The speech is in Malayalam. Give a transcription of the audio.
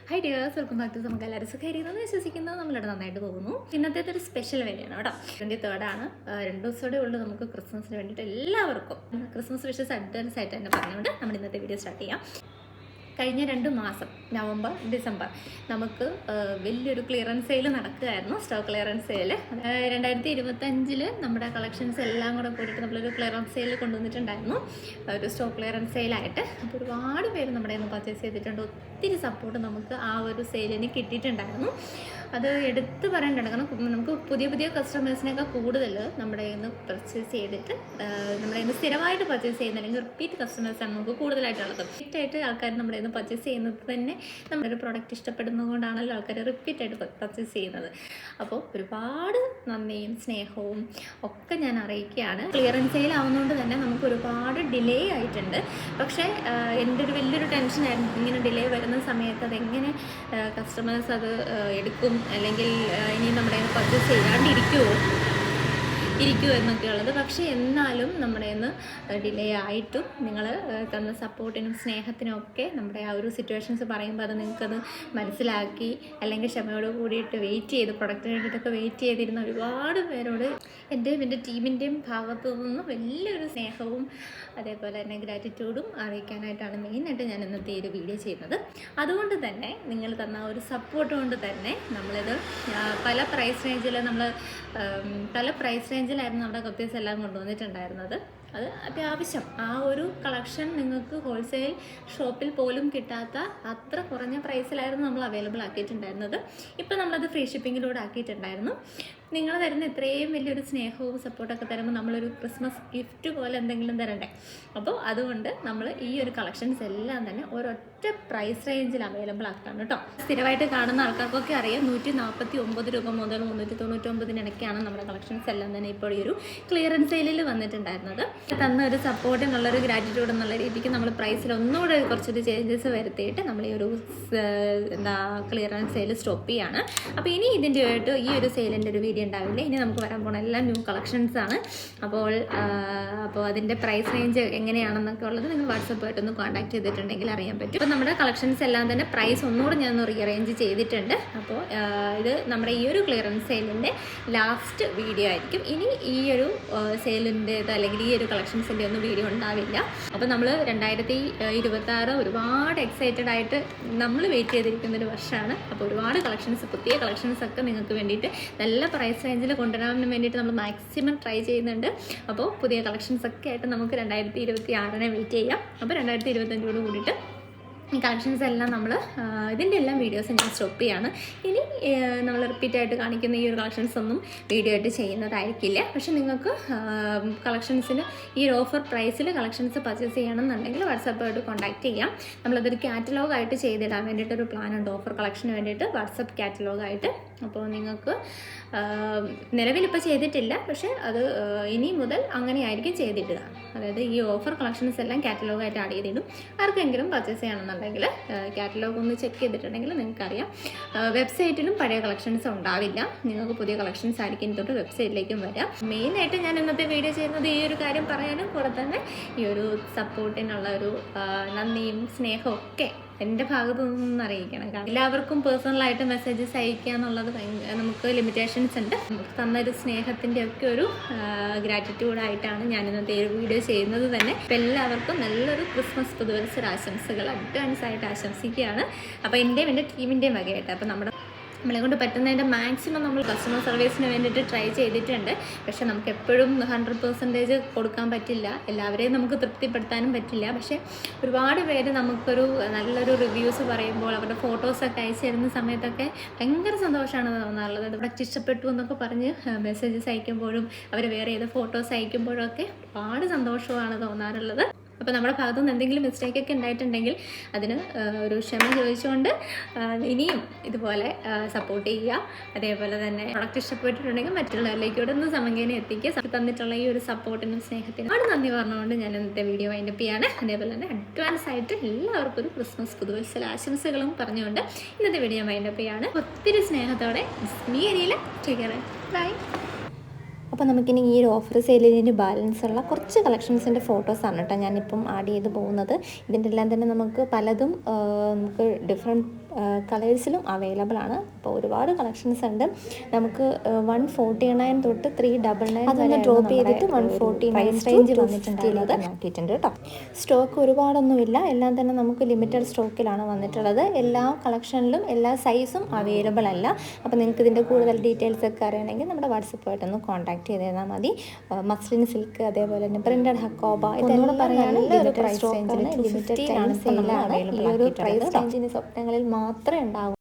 High dears, welcome back to നമുക്ക് എല്ലാവരും സുഖമായിരിക്കുന്നു വിശ്വസിക്കുന്നത്. നമ്മളിവിടെ നന്നായിട്ട് പോകുന്നു. ഇന്നത്തെ ഒരു സ്പെഷ്യൽ വിലയാണ് കേട്ടോ. 23rd 2 ദിവസത്തോടെ ഉള്ളൂ നമുക്ക് ക്രിസ്മസിന് വേണ്ടിയിട്ട് എല്ലാവർക്കും ക്രിസ്മസ് വിഷസ് അഡ്വാൻസ് ആയിട്ട് തന്നെ പറഞ്ഞുകൊണ്ട് നമ്മൾ ഇന്നത്തെ വീഡിയോ സ്റ്റാർട്ട് ചെയ്യാം. കഴിഞ്ഞ 2 മാസം നവംബർ ഡിസംബർ നമുക്ക് വലിയൊരു ക്ലിയറൻസ് സെയിൽ നടക്കുകയായിരുന്നു. സ്റ്റോക്ക് ക്ലിയറൻസ് സെയിൽ 2025 നമ്മുടെ കളക്ഷൻസ് എല്ലാം കൂടെ കൂടിയിട്ട് നമ്മളൊരു ക്ലിയറൻസ് സെയിൽ കൊണ്ടുവന്നിട്ടുണ്ടായിരുന്നു, ഒരു സ്റ്റോക്ക് ക്ലിയറൻസ് സെയിലായിട്ട്. അപ്പോൾ ഒരുപാട് പേര് നമ്മുടെ നിന്ന് പർച്ചേസ് ചെയ്തിട്ടുണ്ട്. ഒത്തിരി സപ്പോർട്ട് നമുക്ക് ആ ഒരു സെയിലിന് കിട്ടിയിട്ടുണ്ടായിരുന്നു. അത് എടുത്ത് പറയേണ്ടതാണ്. കാരണം നമുക്ക് പുതിയ കസ്റ്റമേഴ്സിനൊക്കെ കൂടുതൽ നമ്മുടെ നിന്ന് പർച്ചേസ് ചെയ്തിട്ട് നമ്മുടെ നിന്ന് സ്ഥിരമായിട്ട് പർച്ചേസ് ചെയ്യുന്ന അല്ലെങ്കിൽ റിപ്പീറ്റ് കസ്റ്റമേഴ്സാണ് നമുക്ക് കൂടുതലായിട്ടുള്ളത്. റിപ്പീറ്റായിട്ട് ആൾക്കാർ നമ്മുടെ നിന്ന് പർച്ചേസ് ചെയ്യുന്നത് തന്നെ നമ്മുടെ ഒരു പ്രോഡക്റ്റ് ഇഷ്ടപ്പെടുന്നതുകൊണ്ടാണല്ലോ ആൾക്കാർ റിപ്പീറ്റായിട്ട് പർച്ചേസ് ചെയ്യുന്നത്. അപ്പോൾ ഒരുപാട് നന്ദിയും സ്നേഹവും ഒക്കെ ഞാൻ അറിയിക്കുകയാണ്. ക്ലിയറൻസ് സെയിൽ ആവുന്നതുകൊണ്ട് തന്നെ നമുക്ക് ഒരുപാട് ഡിലേ ആയിട്ടുണ്ട്. പക്ഷേ എൻ്റെ ഒരു വലിയൊരു ടെൻഷനായിരുന്നു, ഇങ്ങനെ ഡിലേ വരുന്ന സമയത്ത് അതെങ്ങനെ കസ്റ്റമേഴ്സ് അത് എടുക്കും, അല്ലെങ്കിൽ ഇനി നമ്മുടെ പർച്ചേസ് ചെയ്യാണ്ടിരിക്കുമോ എന്നൊക്കെയുള്ളത്. പക്ഷേ എന്നാലും നമ്മുടെ നിന്ന് ഡിലേ ആയിട്ടും നിങ്ങൾ തന്ന സപ്പോർട്ടിനും സ്നേഹത്തിനും ഒക്കെ നമ്മുടെ ആ ഒരു സിറ്റുവേഷൻസ് പറയുമ്പോൾ അത് നിങ്ങൾക്കത് മനസ്സിലാക്കി അല്ലെങ്കിൽ ക്ഷമയോട് കൂടിയിട്ട് വെയിറ്റ് ചെയ്ത് പ്രൊഡക്റ്റിന് വേണ്ടിയിട്ടൊക്കെ വെയിറ്റ് ചെയ്തിരുന്ന ഒരുപാട് പേരോട് എൻ്റെ ടീമിൻ്റെയും ഭാഗത്തു നിന്ന് വലിയൊരു സ്നേഹവും അതേപോലെ തന്നെ ഗ്രാറ്റിറ്റ്യൂഡും അറിയിക്കാനായിട്ടാണ് മെയിനായിട്ട് ഞാൻ ഇന്നത്തെ ഈ ഒരു വീഡിയോ ചെയ്യുന്നത്. അതുകൊണ്ട് തന്നെ നിങ്ങൾ തന്ന ഒരു സപ്പോർട്ട് കൊണ്ട് തന്നെ നമ്മളിത് പല പ്രൈസ് റേഞ്ചിലായിരുന്നു നമ്മുടെ കുർത്തീസ് എല്ലാം കൊണ്ടുവന്നിട്ടുണ്ടായിരുന്നത്. അത് അത്യാവശ്യം ആ ഒരു കളക്ഷൻ നിങ്ങൾക്ക് ഹോൾസെയിൽ ഷോപ്പിൽ പോലും കിട്ടാത്ത അത്ര കുറഞ്ഞ പ്രൈസിലായിരുന്നു നമ്മൾ അവൈലബിൾ ആക്കിയിട്ടുണ്ടായിരുന്നത്. ഇപ്പം നമ്മളത് ഫ്രീ ഷിപ്പിങ്ങിലൂടെ ആക്കിയിട്ടുണ്ടായിരുന്നു. നിങ്ങൾ തരുന്ന ഇത്രയും വലിയൊരു സ്നേഹവും സപ്പോർട്ടൊക്കെ തരുമ്പോൾ നമ്മളൊരു ക്രിസ്മസ് ഗിഫ്റ്റ് പോലെ എന്തെങ്കിലും തരണ്ടേ. അപ്പോൾ അതുകൊണ്ട് നമ്മൾ ഈ ഒരു കളക്ഷൻസ് എല്ലാം തന്നെ ഒരൊറ്റ പ്രൈസ് റേഞ്ചിൽ അവൈലബിൾ ആക്കുകയാണ് കേട്ടോ. സ്ഥിരമായിട്ട് കാണുന്ന ആൾക്കാർക്കൊക്കെ അറിയാം, 149 രൂപ മുതൽ 399 ഇടയ്ക്കാണ് നമ്മുടെ കളക്ഷൻസ് എല്ലാം തന്നെ ഇപ്പോൾ ഈ ഒരു ക്ലിയറൻസ് സെയിലിൽ വന്നിട്ടുണ്ടായിരുന്നത്. തന്ന ഒരു സപ്പോർട്ടിനുള്ളൊരു ഗ്രാറ്റിറ്റ്യൂഡ് എന്നുള്ള രീതിക്ക് നമ്മൾ പ്രൈസിൽ ഒന്നുകൂടെ കുറച്ചൊരു ചേഞ്ചസ് വരുത്തിയിട്ട് നമ്മൾ ഈ ഒരു ക്ലിയറൻസ് സെയിൽ സ്റ്റോപ്പ് ചെയ്യാണ്. അപ്പോൾ ഇനി ഇതിൻ്റെ ആയിട്ട് ഈ ഒരു സെയിലിൻ്റെ ഒരു വീഡിയോ ഉണ്ടാവില്ല. ഇനി നമുക്ക് വരാൻ പോകുന്ന എല്ലാം ന്യൂ കളക്ഷൻസ് ആണ്. അപ്പോൾ അതിൻ്റെ പ്രൈസ് റേഞ്ച് എങ്ങനെയാണെന്നൊക്കെ ഉള്ളത് നിങ്ങൾ വാട്സപ്പായിട്ടൊന്ന് കോൺടാക്ട് ചെയ്തിട്ടുണ്ടെങ്കിൽ അറിയാൻ പറ്റും. അപ്പോൾ നമ്മുടെ കളക്ഷൻസ് എല്ലാം തന്നെ പ്രൈസ് ഒന്നുകൂടെ ഞാനൊന്ന് റീഅറേഞ്ച് ചെയ്തിട്ടുണ്ട്. അപ്പോൾ ഇത് നമ്മുടെ ഈ ഒരു ക്ലിയറൻസ് സെയിലിൻ്റെ ലാസ്റ്റ് വീഡിയോ ആയിരിക്കും. ഇനി ഈ ഒരു സെയിലിൻ്റേത് അല്ലെങ്കിൽ ഈ ഒരു കളക്ഷൻസിൻ്റെ ഒന്നും വീഡിയോ ഉണ്ടാവില്ല. അപ്പോൾ നമ്മൾ 2026 ഒരുപാട് എക്സൈറ്റഡ് ആയിട്ട് നമ്മൾ വെയിറ്റ് ചെയ്തിരിക്കുന്നൊരു വർഷമാണ്. അപ്പോൾ ഒരുപാട് പുതിയ കളക്ഷൻസ് ഒക്കെ നിങ്ങൾക്ക് വേണ്ടിയിട്ട് നല്ല പ്രൈസ് റേഞ്ചിൽ കൊണ്ടുവരാൻ വേണ്ടിയിട്ട് നമ്മൾ മാക്സിമം ട്രൈ ചെയ്യുന്നുണ്ട്. അപ്പോൾ പുതിയ കളക്ഷൻസ് ഒക്കെ ആയിട്ട് നമുക്ക് 2026 വെയിറ്റ് ചെയ്യാം. അപ്പോൾ 2025 കൂടിയിട്ട് ഈ കളക്ഷൻസ് എല്ലാം നമ്മൾ ഇതിൻ്റെ എല്ലാം വീഡിയോസ് ഞാൻ സ്റ്റോപ്പ് ചെയ്യാണ്. ഇനി നമ്മൾ റിപ്പീറ്റായിട്ട് കാണിക്കുന്ന ഈ ഒരു കളക്ഷൻസ് ഒന്നും വീഡിയോ ആയിട്ട് ചെയ്യുന്നതായിരിക്കില്ല. പക്ഷേ നിങ്ങൾക്ക് കളക്ഷൻസിന് ഈ ഒരു ഓഫർ പ്രൈസിൽ കളക്ഷൻസ് പർച്ചേസ് ചെയ്യണമെന്നുണ്ടെങ്കിൽ വാട്സാപ്പായിട്ട് കോൺടാക്ട് ചെയ്യാം. നമ്മളതൊരു കാറ്റലോഗായിട്ട് ചെയ്തിടാൻ വേണ്ടിയിട്ടൊരു പ്ലാനുണ്ട്, ഓഫർ കളക്ഷന് വേണ്ടിയിട്ട് വാട്സപ്പ് കാറ്റലോഗായിട്ട്. അപ്പോൾ നിങ്ങൾക്ക് നിലവിലിപ്പോൾ ചെയ്തിട്ടില്ല, പക്ഷേ അത് ഇനി മുതൽ അങ്ങനെയായിരിക്കും ചെയ്തിടുക. അതായത് ഈ ഓഫർ കളക്ഷൻസ് എല്ലാം കാറ്റലോഗായിട്ട് ആഡ് ചെയ്തിടും. ആർക്കെങ്കിലും പർച്ചേസ് ചെയ്യണമെന്നുണ്ടെങ്കിൽ കാറ്റലോഗ് ഒന്ന് ചെക്ക് ചെയ്തിട്ടുണ്ടെങ്കിൽ നിങ്ങൾക്കറിയാം. വെബ്സൈറ്റിലും പഴയ കളക്ഷൻസ് ഉണ്ടാവില്ല, നിങ്ങൾക്ക് പുതിയ കളക്ഷൻസ് ആയിരിക്കും തൊട്ട് വെബ്സൈറ്റിലേക്കും വരാം. മെയിനായിട്ട് ഞാൻ ഇന്നത്തെ വീഡിയോ ചെയ്യുന്നത് ഈ ഒരു കാര്യം പറയാനും കൂടെ തന്നെ ഈ ഒരു സപ്പോർട്ടിനുള്ള ഒരു നന്ദിയും സ്നേഹവും ഒക്കെ എൻ്റെ ഭാഗത്തു നിന്നൊന്നും അറിയിക്കണം. കാരണം എല്ലാവർക്കും പേഴ്സണലായിട്ട് മെസ്സേജസ് അയക്കുക എന്നുള്ളത് നമുക്ക് ലിമിറ്റേഷൻസ് ഉണ്ട്. നമുക്ക് തന്നൊരു സ്നേഹത്തിൻ്റെ ഒക്കെ ഒരു ഗ്രാറ്റിറ്റ്യൂഡായിട്ടാണ് ഞാൻ ഇന്നത്തെ ഒരു വീഡിയോ ചെയ്യുന്നത് തന്നെ. അപ്പോൾ എല്ലാവർക്കും നല്ലൊരു ക്രിസ്മസ് പുതുവത്സര ആശംസകൾ അഡ്വാൻസ് ആയിട്ട് ആശംസിക്കുകയാണ്. അപ്പോൾ എൻ്റെ ടീമിൻ്റെയും വകയായിട്ട്. അപ്പോൾ നമ്മളെ കൊണ്ട് പറ്റുന്നതിൻ്റെ മാക്സിമം നമ്മൾ കസ്റ്റമർ സർവീസിന് വേണ്ടിയിട്ട് ട്രൈ ചെയ്തിട്ടുണ്ട്. പക്ഷെ നമുക്ക് എപ്പോഴും 100% കൊടുക്കാൻ പറ്റില്ല, എല്ലാവരെയും നമുക്ക് തൃപ്തിപ്പെടുത്താനും പറ്റില്ല. പക്ഷേ ഒരുപാട് പേര് നമുക്കൊരു നല്ലൊരു റിവ്യൂസ് പറയുമ്പോൾ അവരുടെ ഫോട്ടോസൊക്കെ അയച്ചു തരുന്ന സമയത്തൊക്കെ ഭയങ്കര സന്തോഷമാണ് തോന്നാറുള്ളത്. പ്രൊഡക്റ്റ് ഇഷ്ടപ്പെട്ടു എന്നൊക്കെ പറഞ്ഞ് മെസ്സേജസ് അയക്കുമ്പോഴും അവർ വേറെ ഏത് ഫോട്ടോസ് അയക്കുമ്പോഴൊക്കെ ഒരുപാട് സന്തോഷമാണ് തോന്നാറുള്ളത്. അപ്പോൾ നമ്മുടെ ഭാഗത്തു നിന്ന് എന്തെങ്കിലും മിസ്റ്റേക്കൊക്കെ ഉണ്ടായിട്ടുണ്ടെങ്കിൽ അതിന് ഒരു ക്ഷമ ചോദിച്ചുകൊണ്ട് ഇനിയും ഇതുപോലെ സപ്പോർട്ട് ചെയ്യുക. അതേപോലെ തന്നെ പ്രൊഡക്റ്റ് ഇഷ്ടപ്പെട്ടിട്ടുണ്ടെങ്കിൽ മറ്റുള്ളവരിലേക്ക് കൂടെ ഒന്ന് സമങ്കേനെ എത്തിക്കുക. തന്നിട്ടുള്ള ഈ ഒരു സപ്പോർട്ടിനും സ്നേഹത്തിനും ഒരുപാട് നന്ദി പറഞ്ഞുകൊണ്ട് ഞാൻ ഇന്നത്തെ വീഡിയോ വൈൻഡപ്പ് ചെയ്യാണ്. അതേപോലെ തന്നെ അഡ്വാൻസ് ആയിട്ട് എല്ലാവർക്കും ഒരു ക്രിസ്മസ് പുതുവത്സര ആശംസകളും പറഞ്ഞുകൊണ്ട് ഇന്നത്തെ വീഡിയോ വൈൻഡപ്പ് ചെയ്യാണ്. ഒത്തിരി സ്നേഹത്തോടെ ഈ ഏരിയയിൽ ടേക്ക് കെയർ. ബൈ. അപ്പോൾ നമുക്കിനി ഈ ഒരു ഓഫർ സെയിലിന് ബാലൻസ് ഉള്ള കുറച്ച് കളക്ഷൻസിൻ്റെ ഫോട്ടോസാണ് കേട്ടോ ഞാനിപ്പം ആഡ് ചെയ്ത് പോകുന്നത്. ഇതിൻ്റെ എല്ലാം തന്നെ നമുക്ക് പലതും നമുക്ക് ഡിഫറെൻറ്റ് കളേഴ്സിലും അവൈലബിൾ ആണ്. അപ്പോൾ ഒരുപാട് കളക്ഷൻസ് ഉണ്ട്. നമുക്ക് 149 തൊട്ട് 399 അതൊന്ന് ഡ്രോപ്പ് ചെയ്തിട്ട് 149 റേഞ്ച് വന്നിട്ടുണ്ടായിരുന്നത് ആക്കിയിട്ടുണ്ട് കേട്ടോ. സ്റ്റോക്ക് ഒരുപാടൊന്നുമില്ല, എല്ലാം തന്നെ നമുക്ക് ലിമിറ്റഡ് സ്റ്റോക്കിലാണ് വന്നിട്ടുള്ളത്. എല്ലാ കളക്ഷനിലും എല്ലാ സൈസും അവൈലബിൾ അല്ല. അപ്പോൾ നിങ്ങൾക്ക് ഇതിൻ്റെ കൂടുതൽ ഡീറ്റെയിൽസ് ഒക്കെ അറിയണമെങ്കിൽ നമ്മുടെ വാട്സപ്പായിട്ടൊന്ന് കോൺടാക്ട് ചെയ്ത് തന്നാൽ മതി. മസ്ലിൻ സിൽക്ക്, അതേപോലെ തന്നെ പ്രിന്റഡ് ഹക്കോബ, ഇതെല്ലാം പറയുകയാണെങ്കിൽ ഒരു പ്രൈസ് റേഞ്ചിൽ ലിമിറ്റഡ് ടൈം സെയിലാണ്. ഈ ഒരു പ്രൈസ് റേഞ്ചിന് സ്വപ്നങ്ങളിൽ മാത്രമേ ഉണ്ടാവും.